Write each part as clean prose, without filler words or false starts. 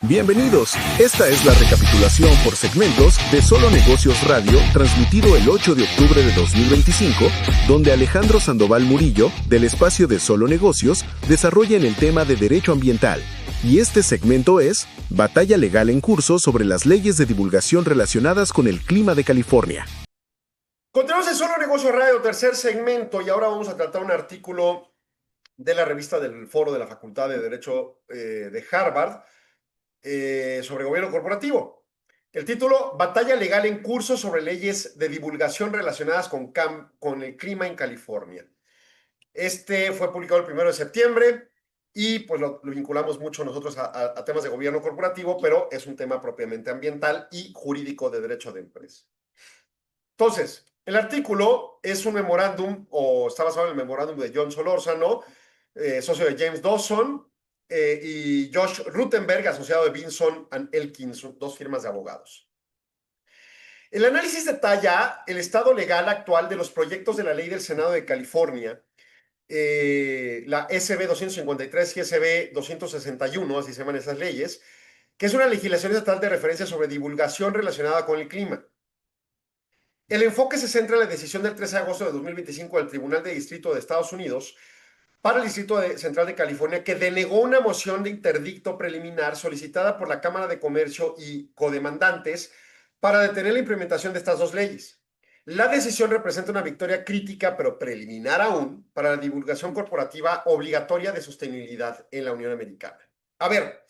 Bienvenidos, esta es la recapitulación por segmentos de Solo Negocios Radio, transmitido el 8 de octubre de 2025, donde Alejandro Sandoval Murillo, del espacio de Solo Negocios, desarrolla en el tema de derecho ambiental. Y este segmento es Batalla legal en curso sobre las leyes de divulgación relacionadas con el clima de California. Continuamos en Solo Negocios Radio, tercer segmento, y ahora vamos a tratar un artículo de la revista del Foro de la Facultad de Derecho de Harvard, sobre gobierno corporativo. El título, Batalla legal en curso sobre leyes de divulgación relacionadas con el clima en California. Este fue publicado el 1 de septiembre y pues lo vinculamos mucho nosotros a temas de gobierno corporativo, pero es un tema propiamente ambiental y jurídico de derecho de empresa. Entonces, el artículo es un memorándum, o está basado en el memorándum de John Solórzano, socio de James Dawson, y Josh Rutenberg, asociado de Vinson and Elkins, dos firmas de abogados. El análisis detalla el estado legal actual de los proyectos de la ley del Senado de California, la SB 253 y SB 261, así se llaman esas leyes, que es una legislación estatal de referencia sobre divulgación relacionada con el clima. El enfoque se centra en la decisión del 13 de agosto de 2025 del Tribunal de Distrito de Estados Unidos para el Distrito Central de California, que denegó una moción de interdicto preliminar solicitada por la Cámara de Comercio y codemandantes para detener la implementación de estas dos leyes. La decisión representa una victoria crítica, pero preliminar aún, para la divulgación corporativa obligatoria de sostenibilidad en la Unión Americana. A ver,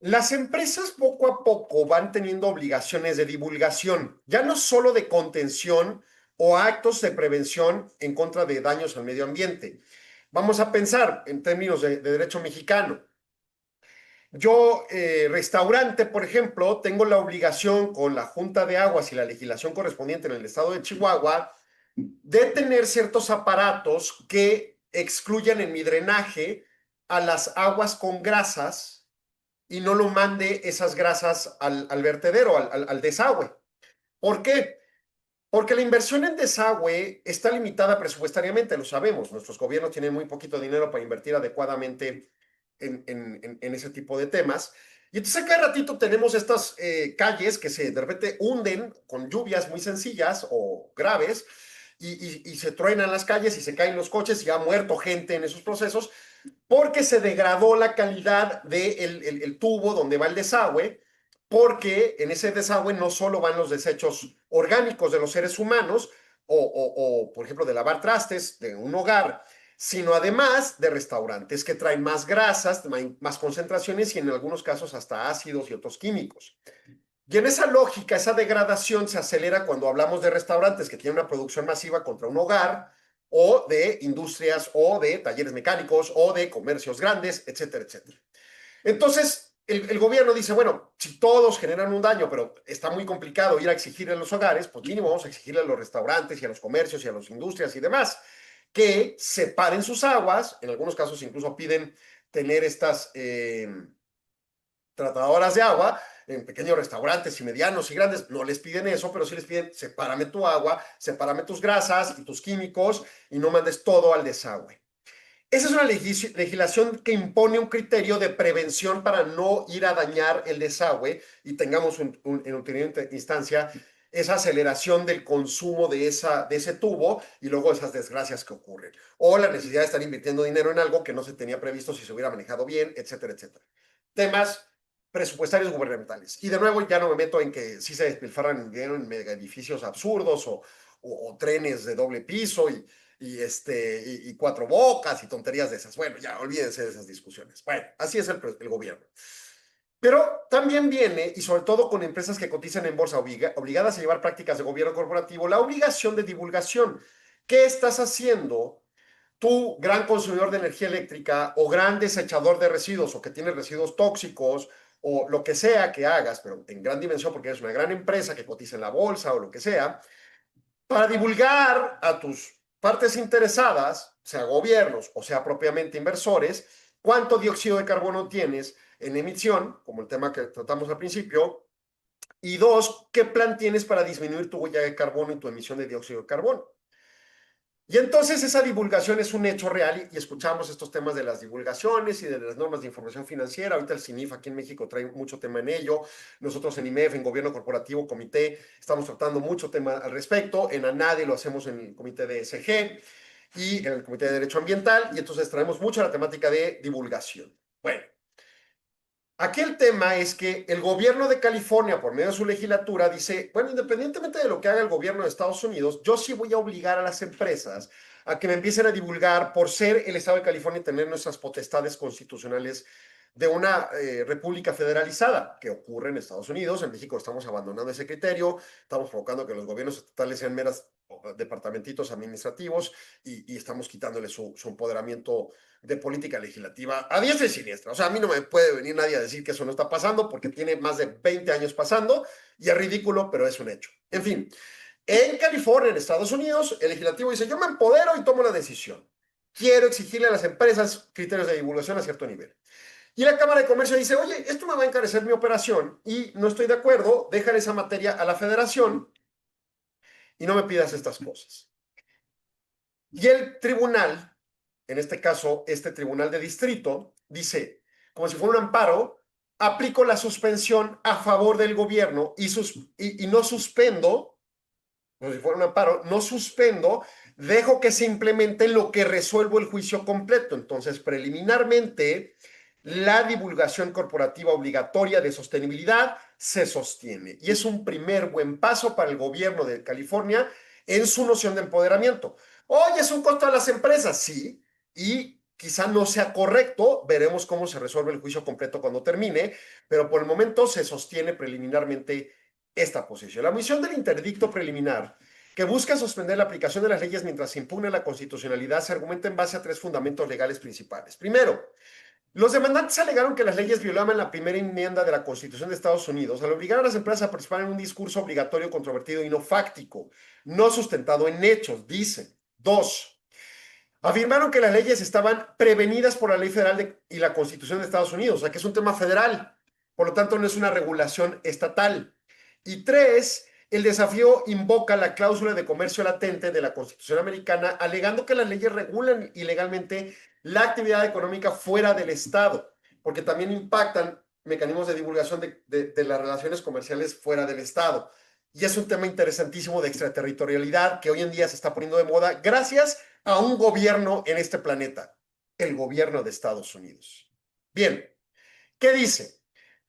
las empresas poco a poco van teniendo obligaciones de divulgación, ya no solo de contención o actos de prevención en contra de daños al medio ambiente. Vamos a pensar en términos de derecho mexicano. Yo, restaurante, por ejemplo, tengo la obligación con la Junta de Aguas y la legislación correspondiente en el estado de Chihuahua de tener ciertos aparatos que excluyan en mi drenaje a las aguas con grasas y no lo mande esas grasas al vertedero, al desagüe. ¿Por qué? Porque la inversión en desagüe está limitada presupuestariamente, lo sabemos. Nuestros gobiernos tienen muy poquito dinero para invertir adecuadamente en ese tipo de temas. Y entonces cada ratito tenemos estas calles que de repente hunden con lluvias muy sencillas o graves y se truenan las calles y se caen los coches y ha muerto gente en esos procesos porque se degradó la calidad del tubo donde va el desagüe, porque en ese desagüe no solo van los desechos orgánicos de los seres humanos, por ejemplo, de lavar trastes de un hogar, sino además de restaurantes que traen más grasas, más concentraciones y en algunos casos hasta ácidos y otros químicos. Y en esa lógica, esa degradación se acelera cuando hablamos de restaurantes que tienen una producción masiva contra un hogar, o de industrias, o de talleres mecánicos, o de comercios grandes, etcétera, etcétera. Entonces, el gobierno dice, bueno, si todos generan un daño, pero está muy complicado ir a exigirle a los hogares, pues mínimo vamos a exigirle a los restaurantes y a los comercios y a las industrias y demás que separen sus aguas. En algunos casos incluso piden tener estas tratadoras de agua en pequeños restaurantes y medianos y grandes. No les piden eso, pero sí les piden, sepárame tu agua, sepárame tus grasas y tus químicos y no mandes todo al desagüe. Esa es una legislación que impone un criterio de prevención para no ir a dañar el desagüe y tengamos en última instancia esa aceleración del consumo de ese tubo y luego esas desgracias que ocurren. O la necesidad de estar invirtiendo dinero en algo que no se tenía previsto si se hubiera manejado bien, etcétera, etcétera. Temas presupuestarios gubernamentales. Y de nuevo ya no me meto en que sí se despilfarran dinero en mega edificios absurdos o trenes de doble piso y cuatro bocas y tonterías de esas. Bueno, ya olvídense de esas discusiones. Bueno, así es el gobierno. Pero también viene, y sobre todo con empresas que cotizan en bolsa obligadas a llevar prácticas de gobierno corporativo, la obligación de divulgación. ¿Qué estás haciendo tú, gran consumidor de energía eléctrica o gran desechador de residuos o que tienes residuos tóxicos o lo que sea que hagas, pero en gran dimensión porque eres una gran empresa que cotiza en la bolsa o lo que sea, para divulgar a tus partes interesadas, sea gobiernos o sea propiamente inversores, cuánto dióxido de carbono tienes en emisión, como el tema que tratamos al principio, y dos, qué plan tienes para disminuir tu huella de carbono y tu emisión de dióxido de carbono. Y entonces esa divulgación es un hecho real y escuchamos estos temas de las divulgaciones y de las normas de información financiera. Ahorita el CINIF aquí en México trae mucho tema en ello. Nosotros en IMEF, en Gobierno Corporativo, Comité, estamos tratando mucho tema al respecto. En ANADE lo hacemos en el Comité de ESG y en el Comité de Derecho Ambiental. Y entonces traemos mucho la temática de divulgación. Bueno, aquí el tema es que el gobierno de California, por medio de su legislatura, dice, bueno, independientemente de lo que haga el gobierno de Estados Unidos, yo sí voy a obligar a las empresas a que me empiecen a divulgar por ser el Estado de California y tener nuestras potestades constitucionales de una república federalizada, que ocurre en Estados Unidos. En México estamos abandonando ese criterio, estamos provocando que los gobiernos estatales sean meras departamentitos administrativos y estamos quitándole su empoderamiento de política legislativa a diestra y siniestra. O sea, a mí no me puede venir nadie a decir que eso no está pasando porque tiene más de 20 años pasando y es ridículo, pero es un hecho. En fin, en California, en Estados Unidos, el legislativo dice, yo me empodero y tomo la decisión. Quiero exigirle a las empresas criterios de divulgación a cierto nivel. Y la Cámara de Comercio dice, oye, esto me va a encarecer mi operación y no estoy de acuerdo, déjale esa materia a la federación y no me pidas estas cosas. Y el tribunal, en este caso, este tribunal de distrito, dice, como si fuera un amparo, aplico la suspensión a favor del gobierno y no suspendo, como si fuera un amparo, no suspendo, dejo que se implemente lo que resuelvo el juicio completo. Entonces, preliminarmente, la divulgación corporativa obligatoria de sostenibilidad se sostiene. Y es un primer buen paso para el gobierno de California en su noción de empoderamiento. Oye, es un costo a las empresas, sí, y quizá no sea correcto, veremos cómo se resuelve el juicio completo cuando termine, pero por el momento se sostiene preliminarmente esta posición. La misión del interdicto preliminar, que busca suspender la aplicación de las leyes mientras se impugne la constitucionalidad, se argumenta en base a tres fundamentos legales principales. Primero, los demandantes alegaron que las leyes violaban la primera enmienda de la Constitución de Estados Unidos al obligar a las empresas a participar en un discurso obligatorio, controvertido y no fáctico, no sustentado en hechos, dicen. Dos, afirmaron que las leyes estaban prevenidas por la ley federal y la Constitución de Estados Unidos, o sea que es un tema federal, por lo tanto no es una regulación estatal. Y tres, el desafío invoca la cláusula de comercio latente de la Constitución americana, alegando que las leyes regulan ilegalmente la actividad económica fuera del Estado, porque también impactan mecanismos de divulgación de las relaciones comerciales fuera del Estado. Y es un tema interesantísimo de extraterritorialidad que hoy en día se está poniendo de moda gracias a un gobierno en este planeta, el gobierno de Estados Unidos. Bien, ¿qué dice?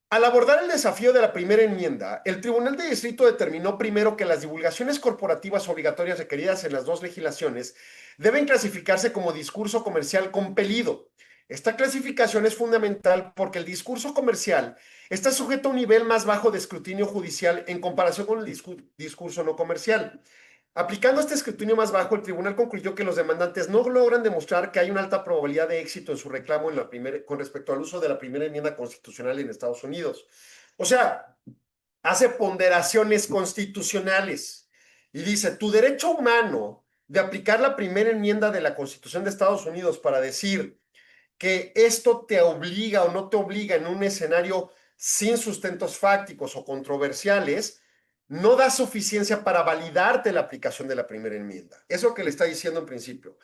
Al abordar el desafío de la primera enmienda, el Tribunal de Distrito determinó primero que las divulgaciones corporativas obligatorias requeridas en las dos legislaciones deben clasificarse como discurso comercial compelido. Esta clasificación es fundamental porque el discurso comercial está sujeto a un nivel más bajo de escrutinio judicial en comparación con el discurso no comercial. Aplicando este escrutinio más bajo, el tribunal concluyó que los demandantes no logran demostrar que hay una alta probabilidad de éxito en su reclamo con respecto al uso de la primera enmienda constitucional en Estados Unidos. O sea, hace ponderaciones constitucionales y dice, tu derecho humano de aplicar la primera enmienda de la Constitución de Estados Unidos para decir que esto te obliga o no te obliga en un escenario sin sustentos fácticos o controversiales, no da suficiencia para validarte la aplicación de la primera enmienda. Eso que le está diciendo en principio.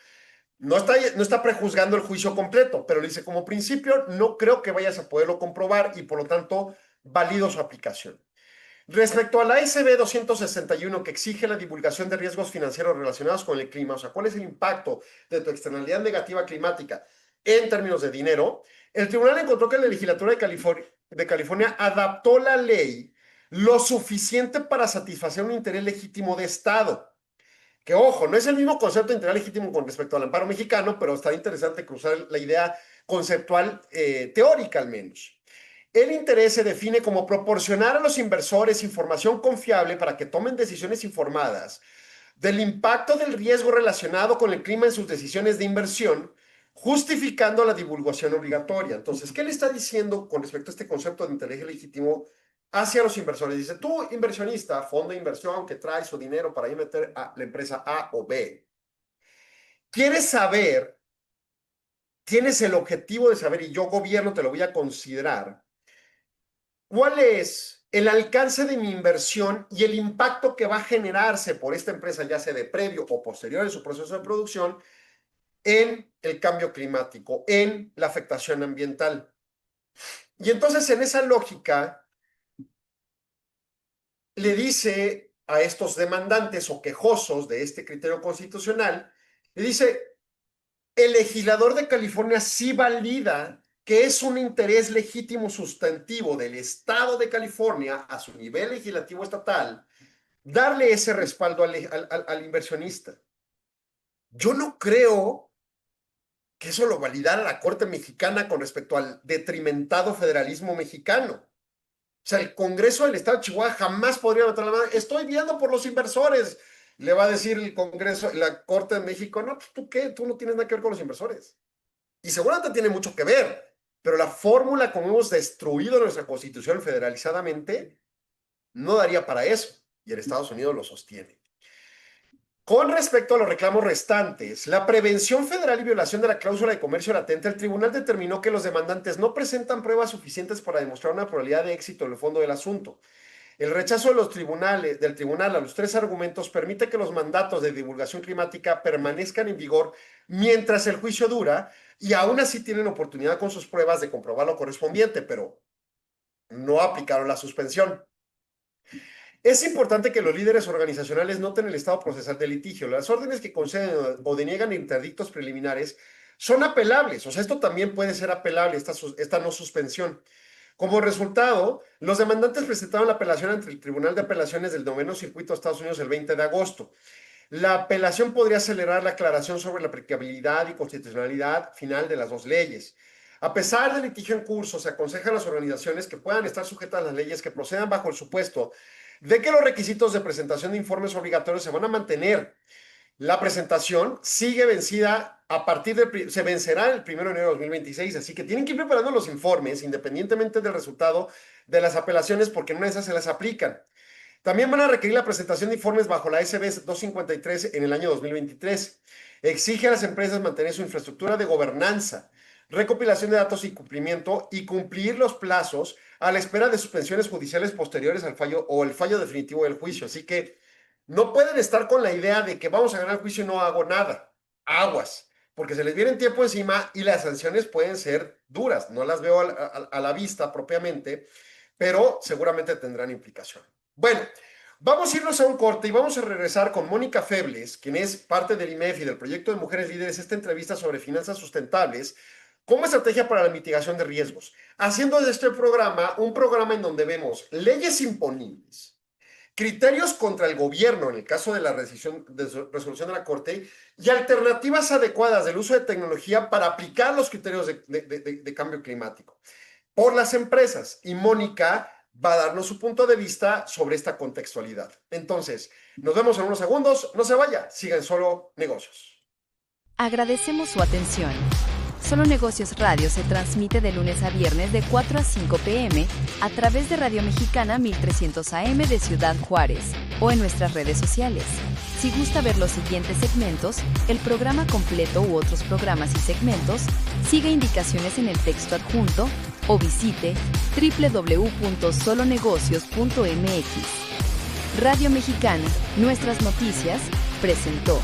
No está prejuzgando el juicio completo, pero le dice, como principio, no creo que vayas a poderlo comprobar y por lo tanto valido su aplicación. Respecto a la SB 261 que exige la divulgación de riesgos financieros relacionados con el clima, o sea, ¿cuál es el impacto de tu externalidad negativa climática en términos de dinero? El tribunal encontró que la legislatura de California adaptó la ley lo suficiente para satisfacer un interés legítimo de Estado. Que ojo, no es el mismo concepto de interés legítimo con respecto al amparo mexicano, pero está interesante cruzar la idea conceptual teórica al menos. El interés se define como proporcionar a los inversores información confiable para que tomen decisiones informadas del impacto del riesgo relacionado con el clima en sus decisiones de inversión, justificando la divulgación obligatoria. Entonces, ¿qué le está diciendo con respecto a este concepto de interés legítimo hacia los inversores? Dice, tú, inversionista, fondo de inversión que trae su dinero para ir a meter a la empresa A o B, quieres saber, tienes el objetivo de saber, y yo gobierno te lo voy a considerar, ¿cuál es el alcance de mi inversión y el impacto que va a generarse por esta empresa, ya sea de previo o posterior en su proceso de producción, en el cambio climático, en la afectación ambiental. Y entonces en esa lógica le dice a estos demandantes o quejosos de este criterio constitucional, le dice, el legislador de California sí valida que es un interés legítimo sustantivo del Estado de California a su nivel legislativo estatal darle ese respaldo al inversionista. Yo no creo que eso lo validara la Corte Mexicana con respecto al detrimentado federalismo mexicano. O sea, el Congreso del Estado de Chihuahua jamás podría meter la mano. Estoy viendo por los inversores. Le va a decir el Congreso, la Corte de México, no, pues tú qué, tú no tienes nada que ver con los inversores. Y seguramente tiene mucho que ver, pero la fórmula como hemos destruido nuestra Constitución federalizadamente no daría para eso. Y el Estados Unidos lo sostiene. Con respecto a los reclamos restantes, la prevención federal y violación de la cláusula de comercio latente, el tribunal determinó que los demandantes no presentan pruebas suficientes para demostrar una probabilidad de éxito en el fondo del asunto. El rechazo de del tribunal a los 3 argumentos permite que los mandatos de divulgación climática permanezcan en vigor mientras el juicio dura y aún así tienen oportunidad con sus pruebas de comprobar lo correspondiente, pero no aplicaron la suspensión. Es importante que los líderes organizacionales noten el estado procesal del litigio. Las órdenes que conceden o deniegan interdictos preliminares son apelables. O sea, esto también puede ser apelable, esta no suspensión. Como resultado, los demandantes presentaron la apelación ante el Tribunal de Apelaciones del 9º Circuito de Estados Unidos el 20 de agosto. La apelación podría acelerar la aclaración sobre la aplicabilidad y constitucionalidad final de las 2 leyes. A pesar del litigio en curso, se aconseja a las organizaciones que puedan estar sujetas a las leyes que procedan bajo el supuesto de que los requisitos de presentación de informes obligatorios se van a mantener. La presentación sigue vencida se vencerá el 1 de enero de 2026, así que tienen que ir preparando los informes independientemente del resultado de las apelaciones porque en una de esas se las aplican. También van a requerir la presentación de informes bajo la SB 253 en el año 2023. Exige a las empresas mantener su infraestructura de gobernanza, recopilación de datos y cumplimiento y cumplir los plazos a la espera de suspensiones judiciales posteriores al fallo o el fallo definitivo del juicio. Así que no pueden estar con la idea de que vamos a ganar el juicio y no hago nada. Aguas, porque se les viene tiempo encima y las sanciones pueden ser duras. No las veo a la vista propiamente, pero seguramente tendrán implicación. Bueno, vamos a irnos a un corte y vamos a regresar con Mónica Febles, quien es parte del IMEF y del proyecto de Mujeres Líderes, esta entrevista sobre finanzas sustentables como estrategia para la mitigación de riesgos, haciendo de este programa un programa en donde vemos leyes imponibles, criterios contra el gobierno en el caso de la resolución de la Corte y alternativas adecuadas del uso de tecnología para aplicar los criterios de cambio climático por las empresas. Y Mónica va a darnos su punto de vista sobre esta contextualidad. Entonces, nos vemos en unos segundos. No se vaya, sigan Solo Negocios. Agradecemos su atención. Solo Negocios Radio se transmite de lunes a viernes de 4 a 5 p.m. a través de Radio Mexicana 1300 AM de Ciudad Juárez o en nuestras redes sociales. Si gusta ver los siguientes segmentos, el programa completo u otros programas y segmentos, siga indicaciones en el texto adjunto o visite www.solonegocios.mx. Radio Mexicana, nuestras noticias, presentó.